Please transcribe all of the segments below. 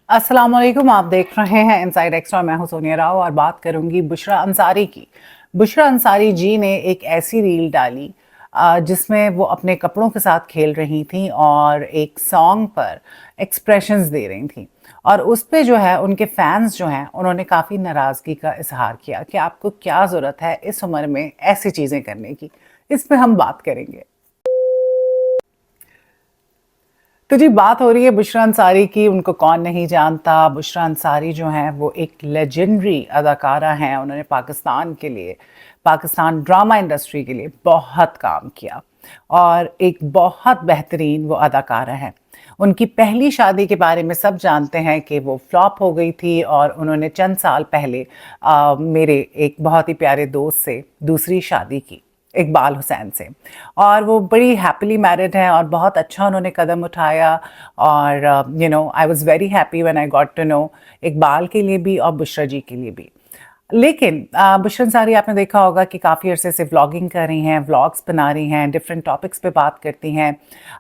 अस्सलाम वालेकुम। आप देख रहे हैं इनसाइड एक्स्ट्रा। मैं हूं सोनिया राव और बात करूंगी बुशरा अंसारी की। बुशरा अंसारी जी ने एक ऐसी रील डाली जिसमें वो अपने कपड़ों के साथ खेल रही थी और एक सॉन्ग पर एक्सप्रेशंस दे रही थी। और उस पे जो है उनके फैंस जो हैं उन्होंने काफ़ी नाराज़गी का इजहार किया कि आपको क्या ज़रूरत है इस उम्र में ऐसी चीज़ें करने की। इस पे हम बात करेंगे। तो जी बात हो रही है बुशरा अंसारी की। उनको कौन नहीं जानता। बुशरा अंसारी जो हैं वो एक लेजेंडरी अदाकारा हैं। उन्होंने पाकिस्तान के लिए, पाकिस्तान ड्रामा इंडस्ट्री के लिए बहुत काम किया और एक बहुत बेहतरीन वो अदाकारा हैं। उनकी पहली शादी के बारे में सब जानते हैं कि वो फ्लॉप हो गई थी और उन्होंने चंद साल पहले मेरे एक बहुत ही प्यारे दोस्त से दूसरी शादी की, इकबाल हुसैन से। और वो बड़ी हैप्पीली मैरिड हैं और बहुत अच्छा उन्होंने कदम उठाया। और I was very happy when I got to know, Iqbal के लिए भी और बुशरा जी के लिए भी। लेकिन बुशरा अंसारी आपने देखा होगा कि काफ़ी अरसे से व्लॉगिंग कर रही हैं, व्लॉग्स बना रही हैं, डिफरेंट टॉपिक्स पे बात करती हैं।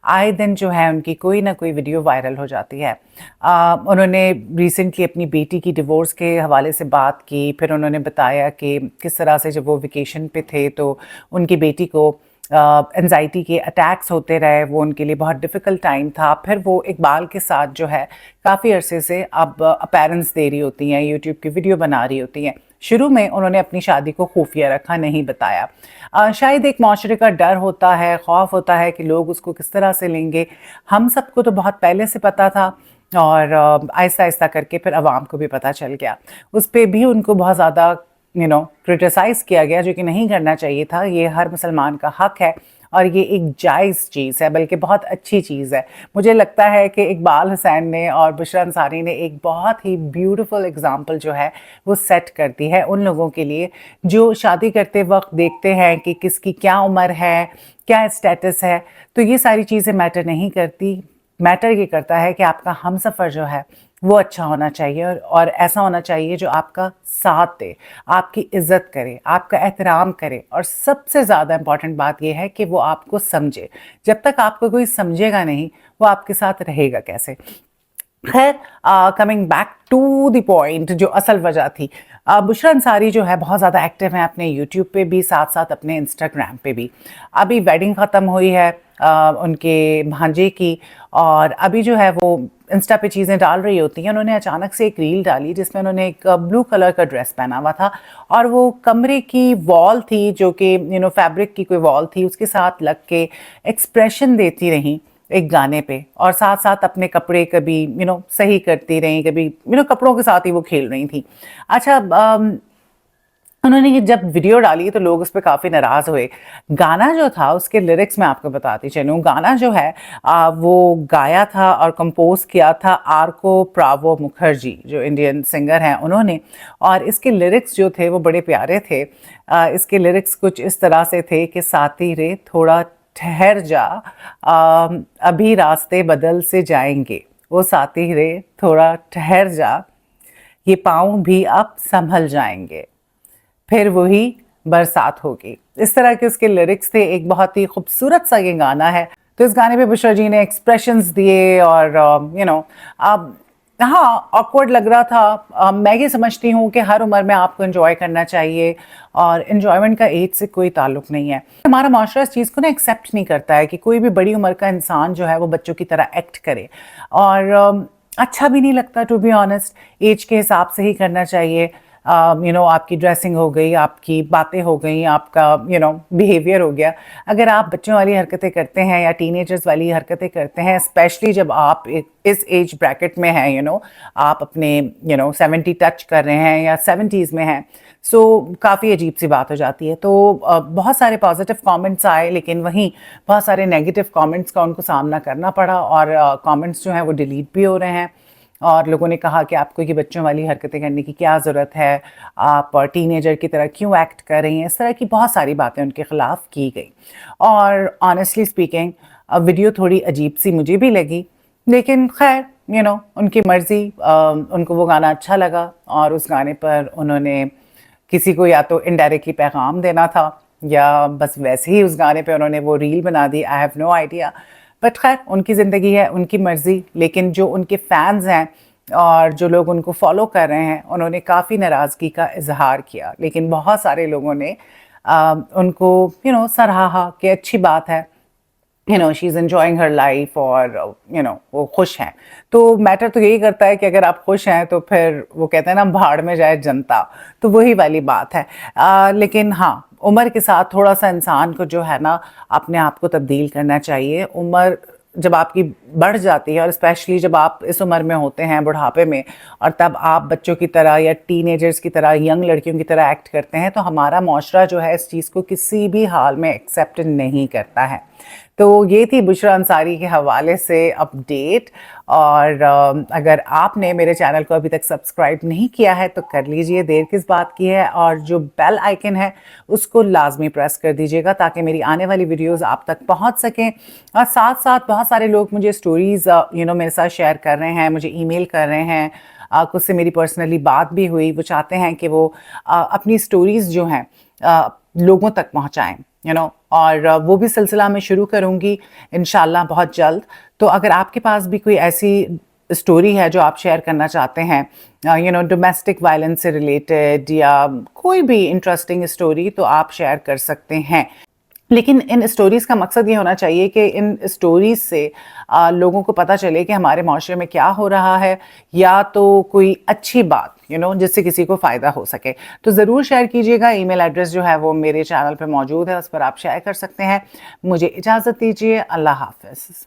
आए दिन जो है उनकी कोई ना कोई वीडियो वायरल हो जाती है। उन्होंने रिसेंटली अपनी बेटी की डिवोर्स के हवाले से बात की। फिर उन्होंने बताया कि किस तरह से जब वो वेकेशन पे थे तो उनकी बेटी को एंजाइटी के अटैक्स होते रहे, वो उनके लिए बहुत डिफ़िकल्ट टाइम था। फिर वो इकबाल के साथ जो है काफ़ी अरसे से अब अपीयरेंस दे रही होती हैं, यूट्यूब की वीडियो बना रही होती हैं। शुरू में उन्होंने अपनी शादी को खुफिया रखा, नहीं बताया। शायद एक माशरे का डर होता है, खौफ होता है कि लोग उसको किस तरह से लेंगे। हम सबको तो बहुत पहले से पता था और आहिस्ता आहिस्ता करके फिर अवाम को भी पता चल गया। उस पर भी उनको बहुत ज़्यादा क्रिटिसाइज़ किया गया, जो कि नहीं करना चाहिए था। ये हर मुसलमान का हक है और ये एक जायज़ चीज़ है, बल्कि बहुत अच्छी चीज़ है। मुझे लगता है कि इकबाल हुसैन ने और बुशरा अंसारी ने एक बहुत ही ब्यूटीफुल एग्जांपल जो है वो सेट कर दी है उन लोगों के लिए जो शादी करते वक्त देखते हैं कि किसकी क्या उम्र है, क्या स्टेटस है। तो ये सारी चीज़ें मैटर नहीं करती। मैटर ये करता है कि आपका हमसफ़र जो है वो अच्छा होना चाहिए और ऐसा होना चाहिए जो आपका साथ दे, आपकी इज्जत करे, आपका एहतराम करे। और सबसे ज़्यादा इम्पॉर्टेंट बात यह है कि वो आपको समझे। जब तक आपको कोई समझेगा नहीं, वो आपके साथ रहेगा कैसे। खैर, coming back to the point, जो असल वजह थी, बुशरा अंसारी जो है बहुत ज़्यादा एक्टिव हैं अपने यूट्यूब पे भी, साथ साथ अपने इंस्टाग्राम पे भी। अभी वेडिंग ख़त्म हुई है उनके भांजे की और अभी जो है वो इंस्टा पे चीज़ें डाल रही होती हैं। उन्होंने अचानक से एक रील डाली जिसमें उन्होंने एक ब्लू कलर का ड्रेस पहना हुआ था और वो कमरे की वॉल थी, जो कि फैब्रिक की कोई वॉल थी, उसके साथ लग के एक्सप्रेशन देती रहीं एक गाने पे और साथ साथ अपने कपड़े कभी सही करती रहीं, कभी कपड़ों के साथ ही वो खेल रही थी। अच्छा, उन्होंने ये जब वीडियो डाली तो लोग उस पर काफ़ी नाराज़ हुए। गाना जो था उसके लिरिक्स मैं आपको बताती चलूँ। गाना जो है वो गाया था और कंपोज किया था आर्को प्रावो मुखर्जी, जो इंडियन सिंगर हैं उन्होंने। और इसके लिरिक्स जो थे वो बड़े प्यारे थे। इसके लिरिक्स कुछ इस तरह से थे कि साथी रे थोड़ा ठहर जा, अभी रास्ते बदल से जाएंगे। वो साथी रे थोड़ा ठहर जा, ये पाँव भी अब संभल जाएंगे, फिर वही बरसात होगी। इस तरह के उसके लिरिक्स थे। एक बहुत ही खूबसूरत सा ये गाना है। तो इस गाने पे बुशरा जी ने एक्सप्रेशंस दिए और अब हाँ, ऑकवर्ड लग रहा था। मैं ये समझती हूँ कि हर उम्र में आपको एंजॉय करना चाहिए और एंजॉयमेंट का एज से कोई ताल्लुक नहीं है। हमारा माशरा इस चीज़ को ना एक्सेप्ट नहीं करता है कि कोई भी बड़ी उम्र का इंसान जो है वो बच्चों की तरह एक्ट करे और अच्छा भी नहीं लगता। टू बी ऑनेस्ट, एज के हिसाब से ही करना चाहिए। आपकी ड्रेसिंग हो गई, आपकी बातें हो गई, आपका बिहेवियर हो गया। अगर आप बच्चों वाली हरकतें करते हैं या टीनेजर्स वाली हरकतें करते हैं, स्पेशली जब आप इस एज ब्रैकेट में हैं, आप अपने 70 टच कर रहे हैं या 70s में हैं, सो काफ़ी अजीब सी बात हो जाती है। तो बहुत सारे पॉजिटिव कमेंट्स आए, लेकिन वहीं बहुत सारे नेगेटिव कमेंट्स का उनको सामना करना पड़ा और कमेंट्स जो हैं वो डिलीट भी हो रहे हैं। और लोगों ने कहा कि आपको ये बच्चों वाली हरकतें करने की क्या ज़रूरत है, आप टीनेजर की तरह क्यों एक्ट कर रही हैं। इस तरह की बहुत सारी बातें उनके ख़िलाफ़ की गई और ऑनेस्टली स्पीकिंग वीडियो थोड़ी अजीब सी मुझे भी लगी। लेकिन खैर उनकी मर्ज़ी, उनको वो गाना अच्छा लगा और उस गाने पर उन्होंने किसी को या तो इनडायरेक्टली पैगाम देना था या बस वैसे ही उस गाने पे उन्होंने वो रील बना दी। I have no idea, but खैर उनकी ज़िंदगी है, उनकी मर्ज़ी। लेकिन जो उनके फैंस हैं और जो लोग उनको फॉलो कर रहे हैं उन्होंने काफ़ी नाराज़गी का इजहार किया, लेकिन बहुत सारे लोगों ने उनको सराहा कि अच्छी बात है, she is enjoying her life और वो खुश हैं। तो मैटर तो यही करता है कि अगर आप खुश हैं तो फिर वो कहते हैं ना, भाड़ में जाए जनता, तो वही वाली बात है। लेकिन हाँ, उम्र के साथ थोड़ा-सा इंसान को जो है ना अपने आप को तब्दील करना चाहिए। उम्र जब आपकी बढ़ जाती है और स्पेशली जब आप इस उम्र में होते हैं बुढ़ापे में, और तब आप बच्चों की तरह या टीनेजर्स की तरह, यंग लड़कियों की तरह एक्ट करते हैं, तो हमारा माशरा जो है इस चीज़ को किसी भी हाल में एक्सेप्ट नहीं करता है। तो ये थी बुशरा अंसारी के हवाले से अपडेट। और अगर आपने मेरे चैनल को अभी तक सब्सक्राइब नहीं किया है तो कर लीजिए, देर किस बात की है, और जो बेल आइकन है उसको लाजमी प्रेस कर दीजिएगा ताकि मेरी आने वाली वीडियोस आप तक पहुंच सकें। और साथ साथ बहुत सारे लोग मुझे स्टोरीज़ मेरे साथ शेयर कर रहे हैं, मुझे ईमेल कर रहे हैं, कुछ से मेरी पर्सनली बात भी हुई। वो चाहते हैं कि वो अपनी स्टोरीज़ जो हैं लोगों तक पहुंचाएं, और वो भी सिलसिला मैं शुरू करूंगी इंशाल्लाह बहुत जल्द। तो अगर आपके पास भी कोई ऐसी स्टोरी है जो आप शेयर करना चाहते हैं, डोमेस्टिक वायलेंस से रिलेटेड या कोई भी इंटरेस्टिंग स्टोरी, तो आप शेयर कर सकते हैं। लेकिन इन स्टोरीज़ का मकसद ये होना चाहिए कि इन स्टोरीज़ से लोगों को पता चले कि हमारे माशरे में क्या हो रहा है, या तो कोई अच्छी बात जिससे किसी को फ़ायदा हो सके। तो ज़रूर शेयर कीजिएगा। ईमेल एड्रेस जो है वो मेरे चैनल पे मौजूद है, उस पर आप शेयर कर सकते हैं। मुझे इजाज़त दीजिए। अल्लाह हाफ़िज़।